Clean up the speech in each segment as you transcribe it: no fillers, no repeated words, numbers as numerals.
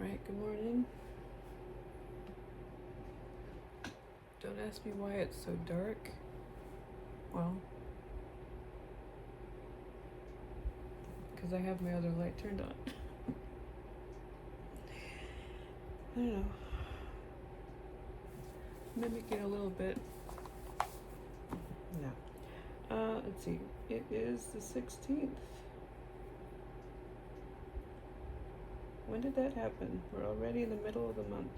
Alright, good morning. Don't ask me why it's so dark. Well, because I have my other light turned on. I don't know. Mimicking a little bit. No. Let's see. It is the 16th. When did that happen? We're already in the middle of the month.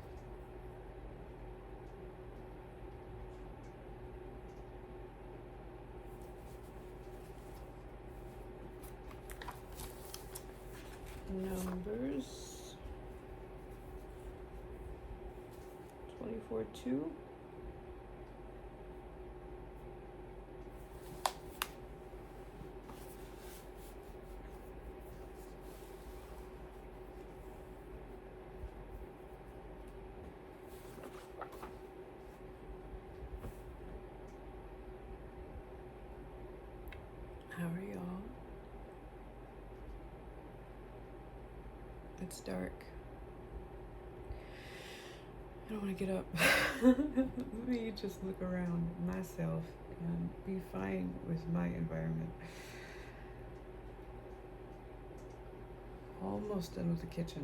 Numbers 24:2. How are y'all? It's dark. I don't want to get up. Let me just look around myself and be fine with my environment. Almost done with the kitchen,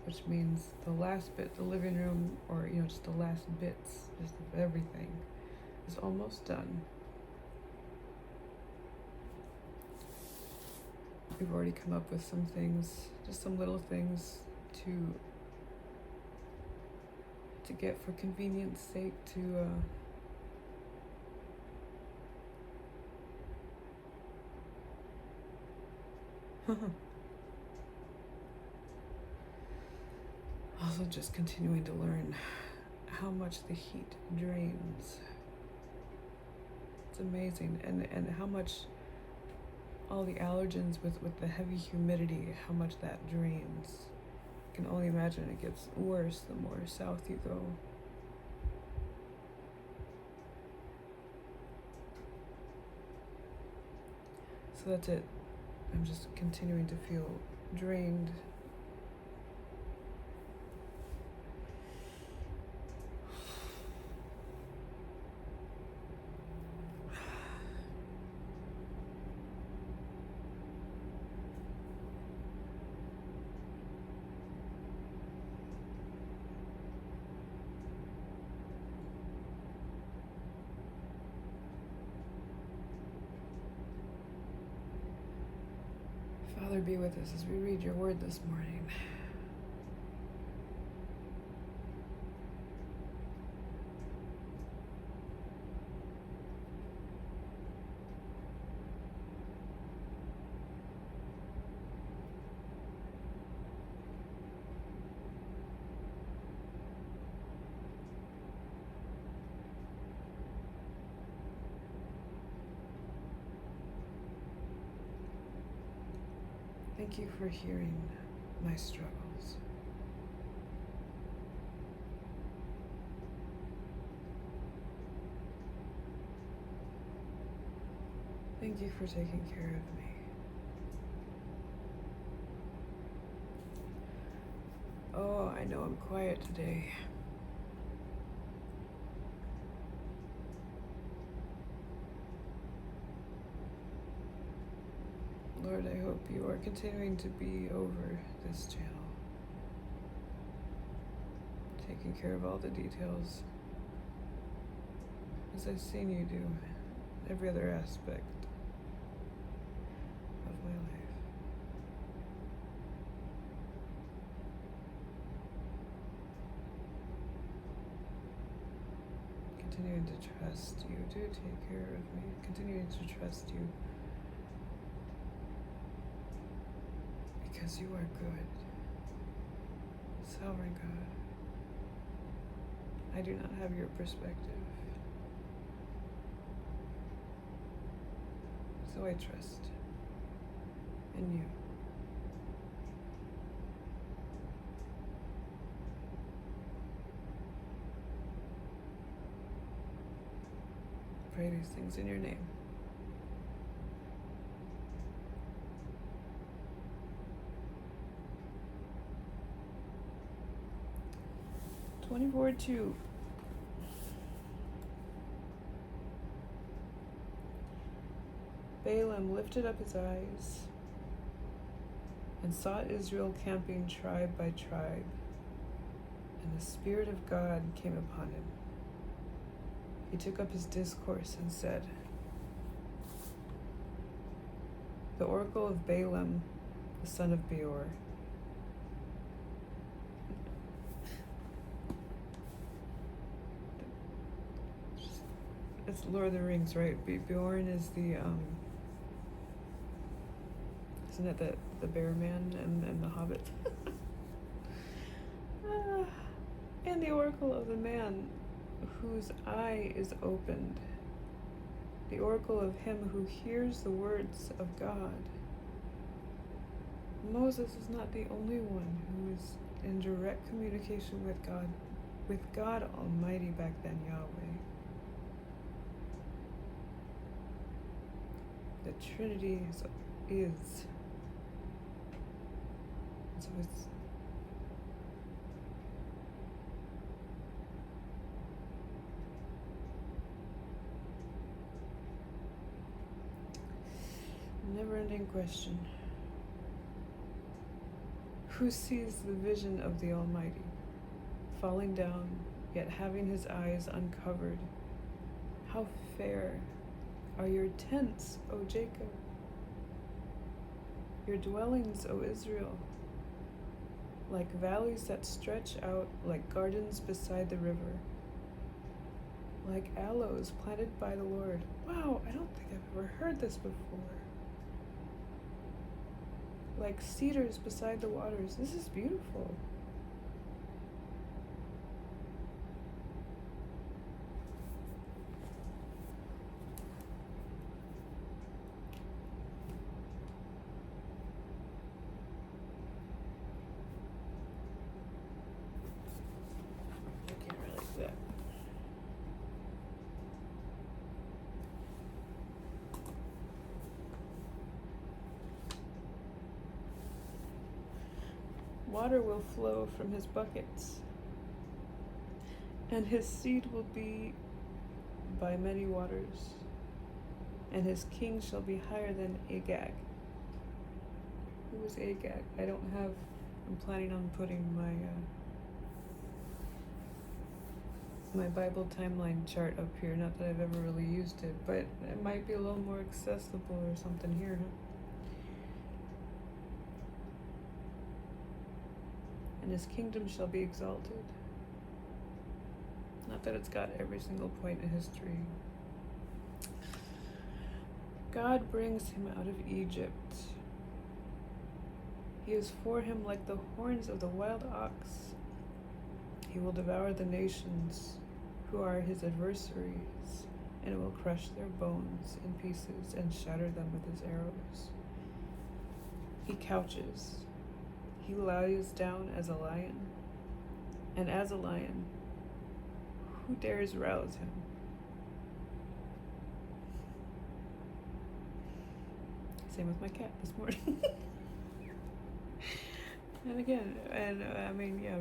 which means the last bit, the living room, or just the last bits, just of everything, is almost done. We've already come up with some things, just some little things to get for convenience sake to also just continuing to learn how much the heat drains. It's amazing, and how much all the allergens with the heavy humidity, how much that drains. I can only imagine it gets worse the more south you go. So that's it. I'm just continuing to feel drained. Father, be with us as we read your word this morning. Thank you for hearing my struggles. Thank you for taking care of me. Oh, I know I'm quiet today. Lord, I hope you are continuing to be over this channel, taking care of all the details, as I've seen you do every other aspect of my life. Continuing to trust you. Do take care of me. Continuing to trust you. Because you are good. Sovereign God. I do not have your perspective. So I trust in you. Pray these things in your name. 24:2. Balaam lifted up his eyes and saw Israel camping tribe by tribe, and the Spirit of God came upon him. He took up his discourse and said, The oracle of Balsam, the son of Beor. It's Lord of the Rings, right? Bjorn is the isn't it the bear man and the hobbit? And the oracle of the man whose eye is opened, the oracle of him who hears the words of God. Moses is not the only one who is in direct communication with God Almighty back then, Yahweh. The Trinity is. So it's a never-ending question. Who sees the vision of the Almighty, falling down, yet having his eyes uncovered? How fair are your tents, O Jacob, your dwellings, O Israel, like valleys that stretch out, like gardens beside the river, like aloes planted by the Lord. Wow, I don't think I've ever heard this before. Like cedars beside the waters. This is beautiful. I can't really like that. Water will flow from his buckets, and his seed will be by many waters, and his king shall be higher than Agag. Who is Agag? I'm planning on putting my Bible timeline chart up here. Not that I've ever really used it, but it might be a little more accessible or something here, huh? And his kingdom shall be exalted. Not that it's got every single point in history. God brings him out of Egypt. He is for him like the horns of the wild ox. He will devour the nations who are his adversaries, and will crush their bones in pieces and shatter them with his arrows. He couches. He lies down as a lion, and as a lion, who dares rouse him? Same with my cat this morning. And again,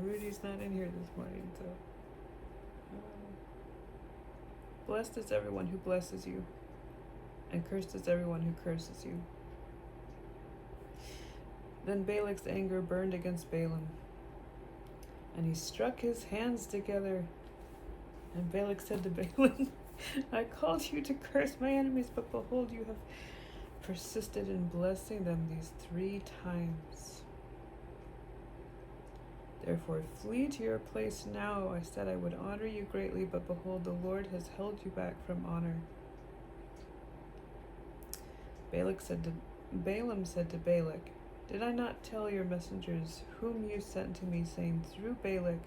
Rudy's not in here this morning, so. Blessed is everyone who blesses you, and cursed is everyone who curses you. Then Balak's anger burned against Balaam, and he struck his hands together. And Balak said to Balaam, I called you to curse my enemies, but behold, you have persisted in blessing them these 3 times. Therefore flee to your place now. I said I would honor you greatly, but behold, the Lord has held you back from honor. Balaam said to Balak, Did I not tell your messengers whom you sent to me, saying, through Balak,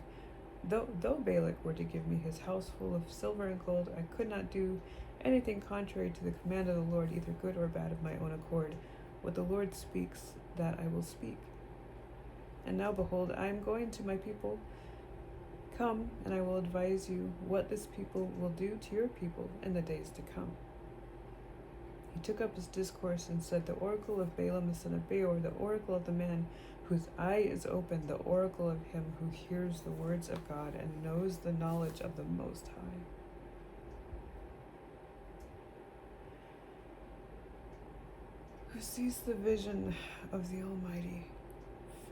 though Balak were to give me his house full of silver and gold, I could not do anything contrary to the command of the Lord, either good or bad, of my own accord. What the Lord speaks, that I will speak. And now behold, I am going to my people. Come, and I will advise you what this people will do to your people in the days to come. He took up his discourse and said, The oracle of Balaam the son of Beor, the oracle of the man whose eye is open, the oracle of him who hears the words of God and knows the knowledge of the Most High. Who sees the vision of the Almighty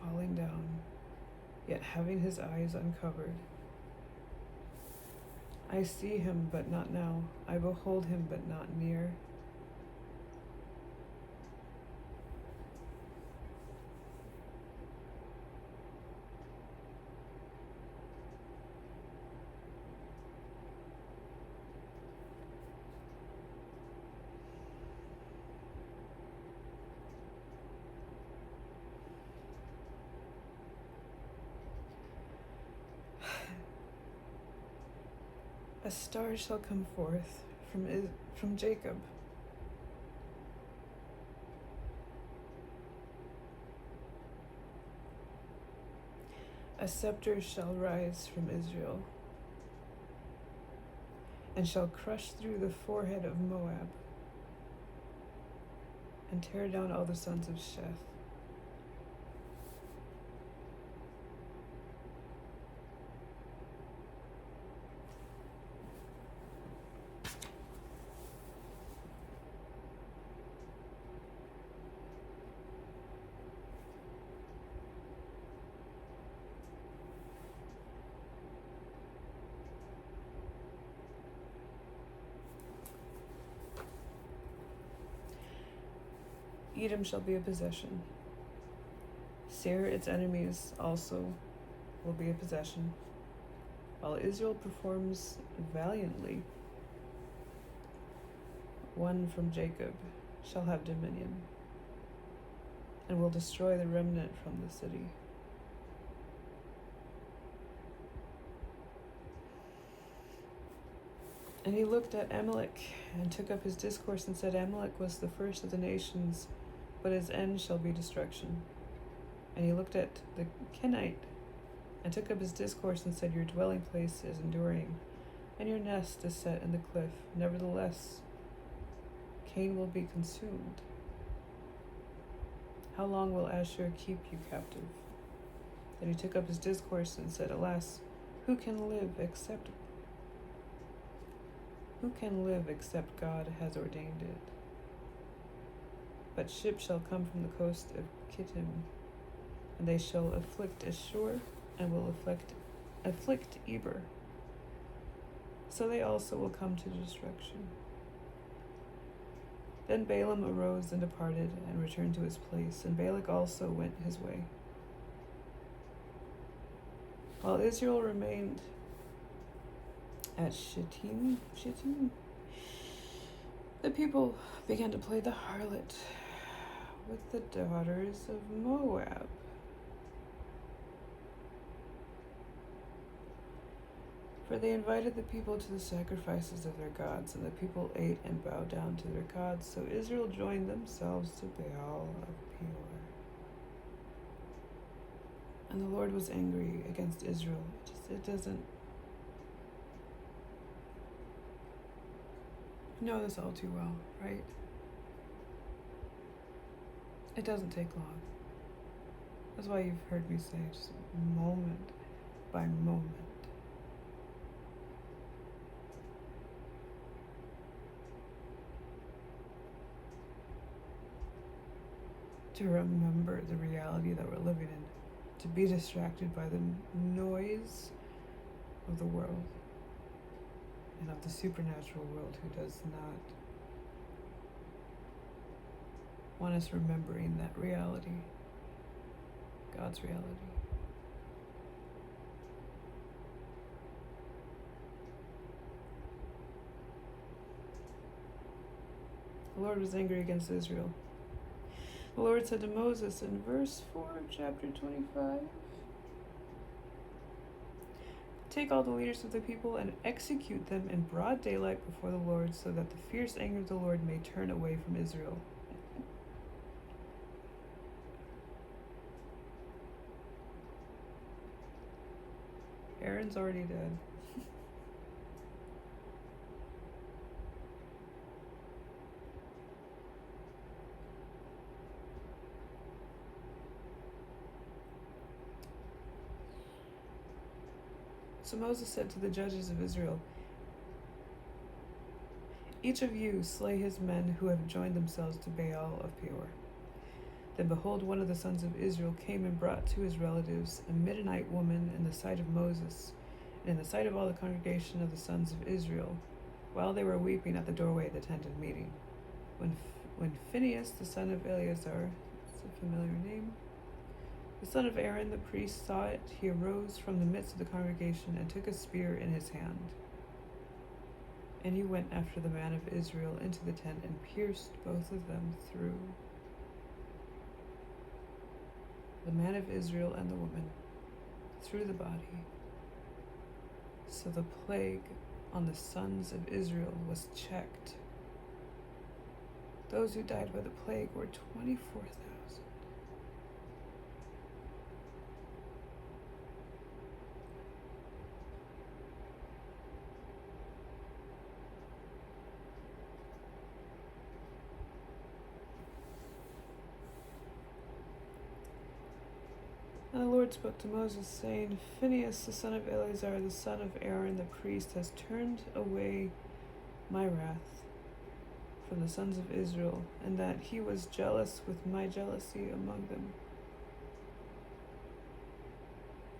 falling down, yet having his eyes uncovered. I see him, but not now. I behold him, but not near. A star shall come forth from Jacob. A scepter shall rise from Israel, and shall crush through the forehead of Moab, and tear down all the sons of Sheth. Edom shall be a possession. Seir, its enemies, also will be a possession. While Israel performs valiantly, one from Jacob shall have dominion, and will destroy the remnant from the city. And he looked at Amalek, and took up his discourse, and said, Amalek was the first of the nations, but his end shall be destruction. And he looked at the Kenite, and took up his discourse, and said, Your dwelling place is enduring, and your nest is set in the cliff. Nevertheless, Cain will be consumed. How long will Ashur keep you captive? Then he took up his discourse, and said, Alas, who can live except God has ordained it? But ships shall come from the coast of Kittim, and they shall afflict Ashur, and will afflict Eber. So they also will come to destruction. Then Balaam arose and departed, and returned to his place, and Balak also went his way. While Israel remained at Shittim, the people began to play the harlot with the daughters of Moab. For they invited the people to the sacrifices of their gods, and the people ate and bowed down to their gods. So Israel joined themselves to Baal of Peor. And the Lord was angry against Israel. It doesn't... You know this all too well, right? It doesn't take long. That's why you've heard me say just moment by moment. To remember the reality that we're living in, to be distracted by the noise of the world and of the supernatural world who does not want us remembering that reality, God's reality. The Lord was angry against Israel. The Lord said to Moses in verse 4 of chapter 25, Take all the leaders of the people and execute them in broad daylight before the Lord, so that the fierce anger of the Lord may turn away from Israel. Aaron's already dead. So Moses said to the judges of Israel, "Each of you slay his men who have joined themselves to Baal of Peor." Then behold, one of the sons of Israel came and brought to his relatives a Midianite woman in the sight of Moses, and in the sight of all the congregation of the sons of Israel, while they were weeping at the doorway of the tent of meeting. When Phinehas, the son of Eleazar, it's a familiar name, the son of Aaron the priest, saw it, he arose from the midst of the congregation and took a spear in his hand. And he went after the man of Israel into the tent and pierced both of them through, the man of Israel and the woman, through the body. So the plague on the sons of Israel was checked. Those who died by the plague were 24,000. And the Lord spoke to Moses, saying, "Phinehas, the son of Eleazar, the son of Aaron the priest, has turned away my wrath from the sons of Israel, and that he was jealous with my jealousy among them,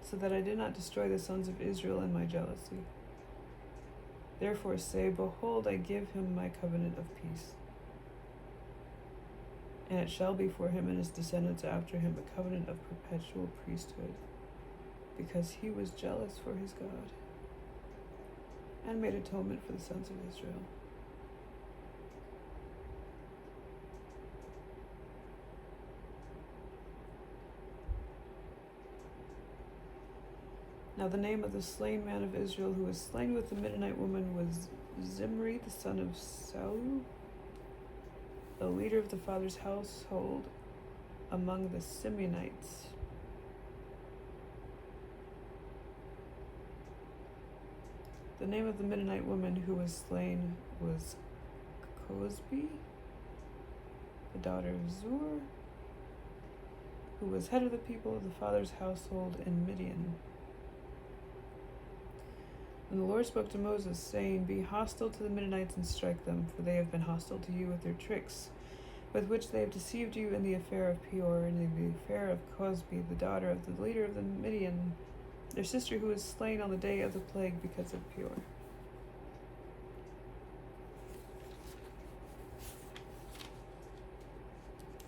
so that I did not destroy the sons of Israel in my jealousy. Therefore say, behold, I give him my covenant of peace. And it shall be for him and his descendants after him a covenant of perpetual priesthood, because he was jealous for his God, and made atonement for the sons of Israel." Now the name of the slain man of Israel who was slain with the Midianite woman was Zimri, the son of Salu, the leader of the father's household among the Simeonites. The name of the Midianite woman who was slain was Cosbi, the daughter of Zur, who was head of the people of the father's household in Midian. And the Lord spoke to Moses, saying, "Be hostile to the Midianites and strike them, for they have been hostile to you with their tricks, with which they have deceived you in the affair of Peor, and in the affair of Cosbi, the daughter of the leader of the Midian, their sister who was slain on the day of the plague because of Peor."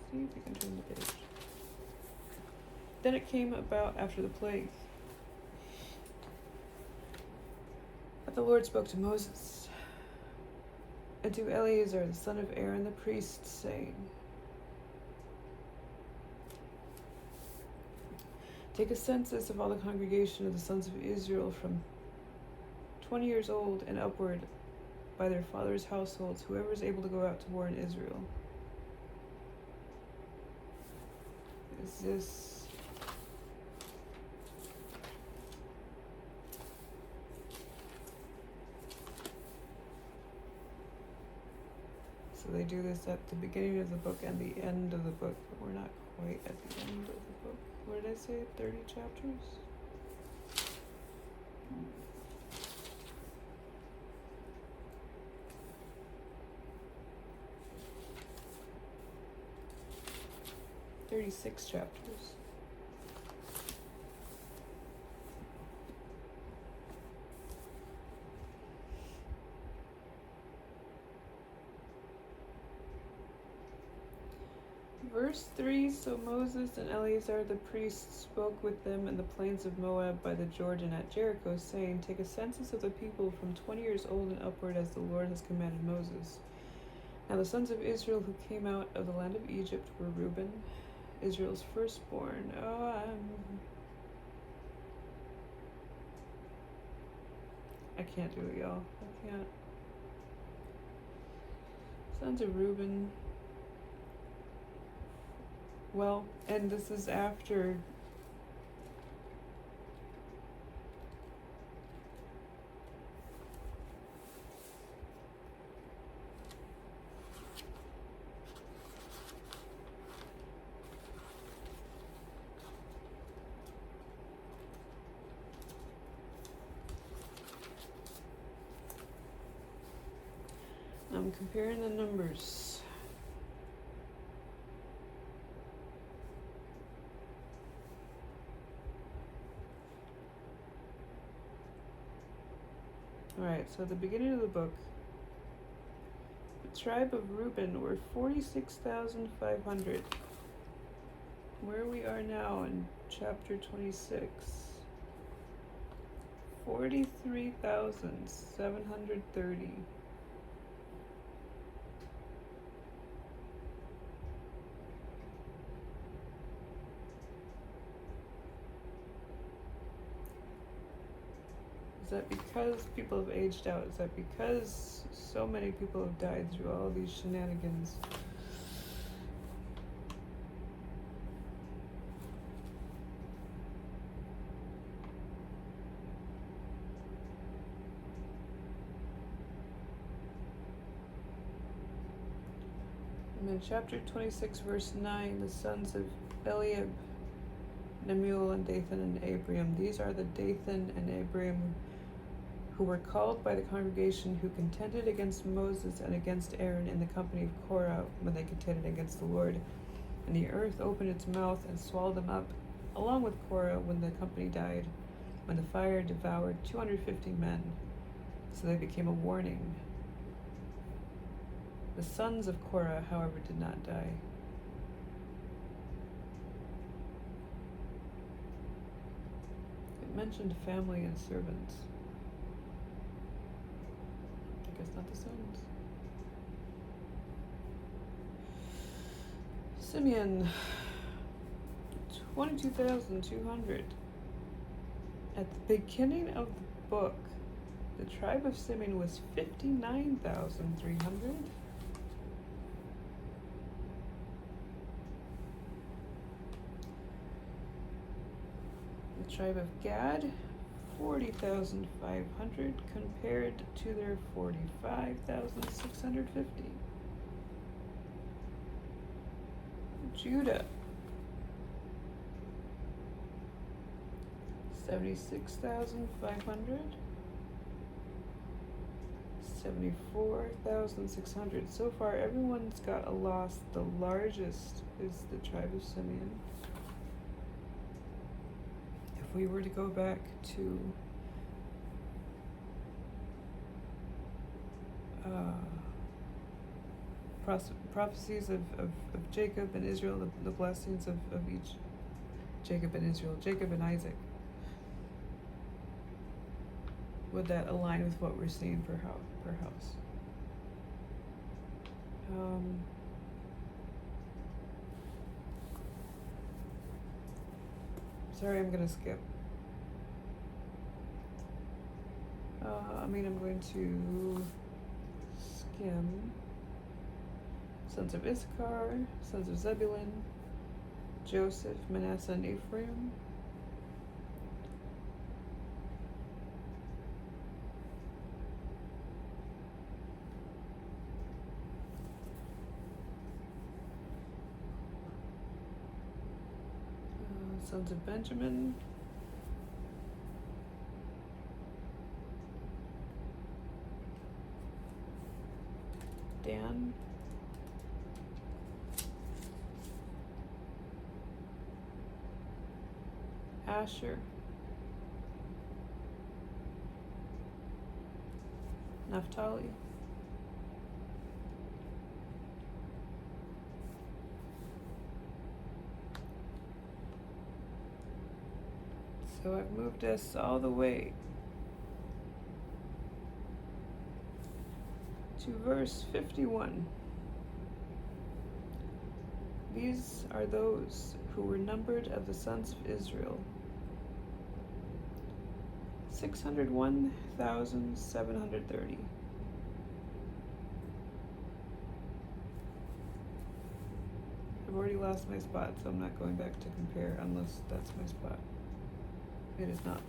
See if you can turn the page. Then it came about after the plague that the Lord spoke to Moses and to Eleazar, the son of Aaron the priest, saying, "Take a census of all the congregation of the sons of Israel from 20 years old and upward by their fathers' households, whoever is able to go out to war in Israel." Is this... So they do this at the beginning of the book and the end of the book, but we're not quite at the end of the book. What did I say? 30 chapters? "36 chapters. Verse 3, "So Moses and Eleazar the priest spoke with them in the plains of Moab by the Jordan at Jericho, saying, Take a census of the people from 20 years old and upward, as the Lord has commanded Moses. Now the sons of Israel who came out of the land of Egypt were Reuben, Israel's firstborn." I can't do it, y'all. I can't. Sons of Reuben. Well, and this is after I'm comparing the numbers. Alright, so at the beginning of the book, the tribe of Reuben were 46,500. Where we are now in chapter 26, 43,730. Is that because people have aged out? Is that because so many people have died through all these shenanigans? And in chapter 26, verse 9, the sons of Eliab, Nemuel, and Dathan, and Abiram. These are the Dathan and Abiram who were called by the congregation, who contended against Moses and against Aaron in the company of Korah when they contended against the Lord. And the earth opened its mouth and swallowed them up, along with Korah when the company died, when the fire devoured 250 men. So they became a warning. The sons of Korah, however, did not die. It mentioned family and servants. I guess not the sons. Simeon, 22,200. At the beginning of the book, the tribe of Simeon was 59,300. The tribe of Gad, 40,500 compared to their 45,650. Judah, 76,500. 74,600. So far, everyone's got a loss. The largest is the tribe of Simeon. If we were to go back to prophecies of Jacob and Israel, the blessings of each Jacob and Israel, Jacob and Isaac, would that align with what we're seeing per house? Sorry, I'm gonna skip. I'm going to skim. Sons of Issachar, sons of Zebulun, Joseph, Manasseh, and Ephraim. Sons of Benjamin, Dan, Asher, Naphtali, so I've moved us all the way to verse 51. These are those who were numbered of the sons of Israel, 601,730. I've already lost my spot, so I'm not going back to compare unless that's my spot. It is not.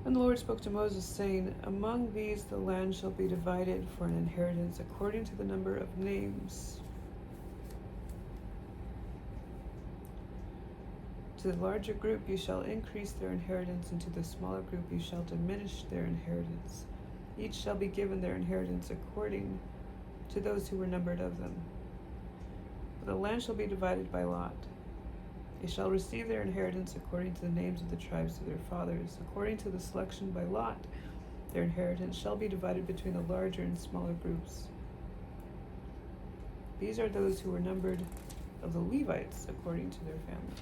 And the Lord spoke to Moses, saying, among these the land shall be divided for an inheritance according to the number of names. To the larger group you shall increase their inheritance, and to the smaller group you shall diminish their inheritance. Each shall be given their inheritance according to those who were numbered of them. But the land shall be divided by lot. They shall receive their inheritance according to the names of the tribes of their fathers. According to the selection by lot, their inheritance shall be divided between the larger and smaller groups. These are those who were numbered of the Levites according to their families.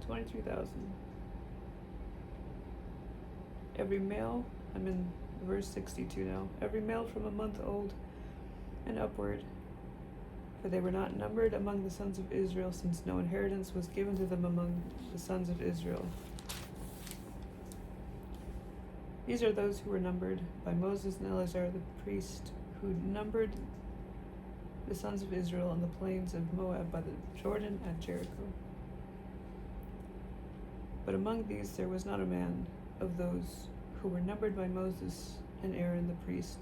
$23,000. Every male, I'm in verse 62 now, every male from a month old and upward, for they were not numbered among the sons of Israel, since no inheritance was given to them among the sons of Israel. These are those who were numbered by Moses and Eleazar the priest, who numbered the sons of Israel on the plains of Moab by the Jordan at Jericho. But among these there was not a man of those who were numbered by Moses and Aaron the priest,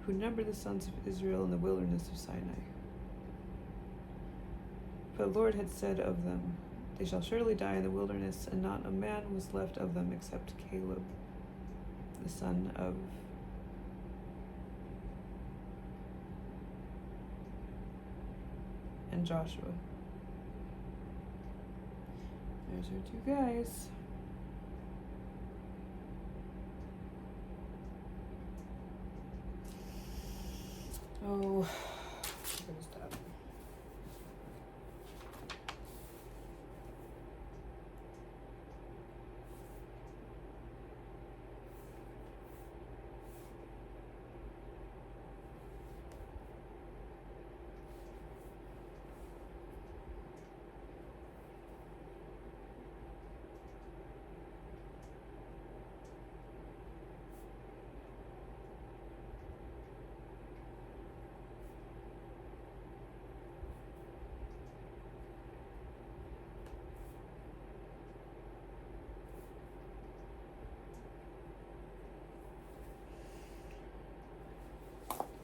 who numbered the sons of Israel in the wilderness of Sinai. For the Lord had said of them, they shall surely die in the wilderness, and not a man was left of them except Caleb, the son of and Joshua. There's our two guys. Oh, I'm gonna stop.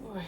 Boy.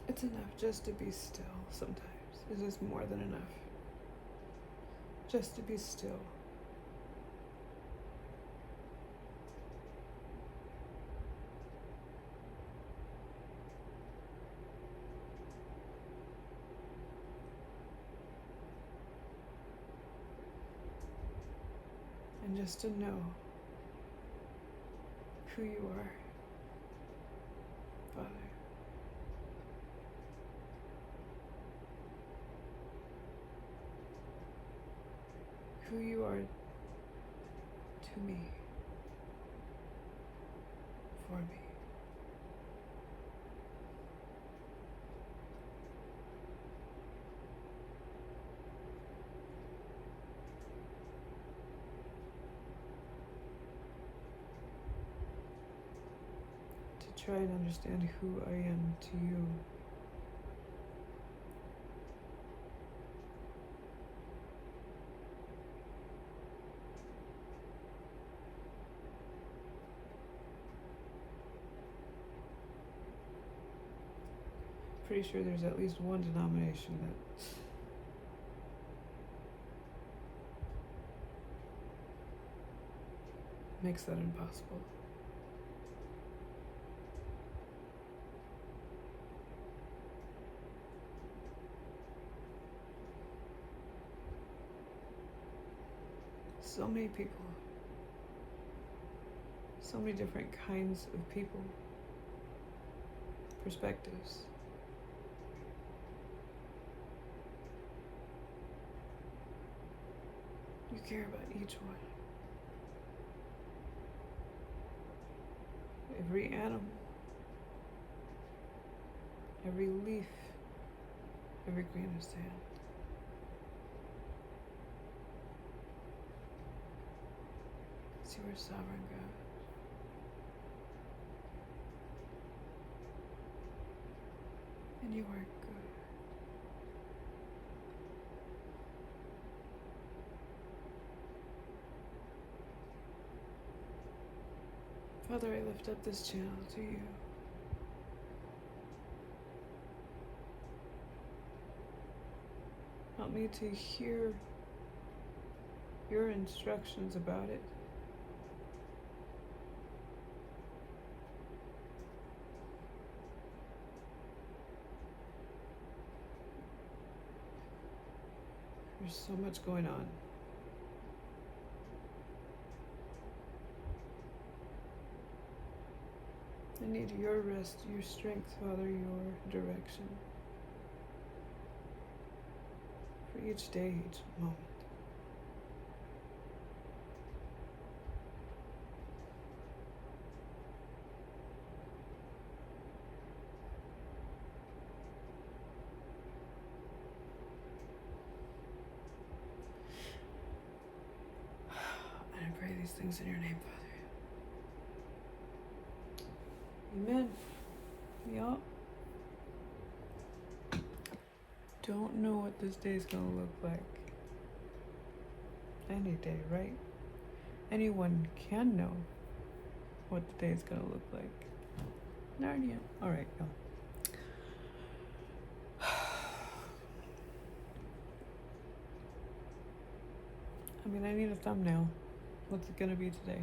It's enough just to be still sometimes. It is more than enough. Just to be still. And just to know who you are, Father. Who you are to me, for me. To try and understand who I am to you. Pretty sure there's at least one denomination that makes that impossible. So many people, so many different kinds of people, perspectives. You care about each one. Every animal, every leaf, every grain of sand. You are sovereign God. And you are good. Father, I lift up this channel to you. Help me to hear your instructions about it. There's so much going on. I need your rest, your strength, Father, your direction. For each day, each moment. And I pray these things in your name, Father. Amen. Y'all don't know what this day is gonna look like. Any day, right? Anyone can know what the day is gonna look like. Narnia. Alright, y'all. I mean, I need a thumbnail. What's it gonna be today?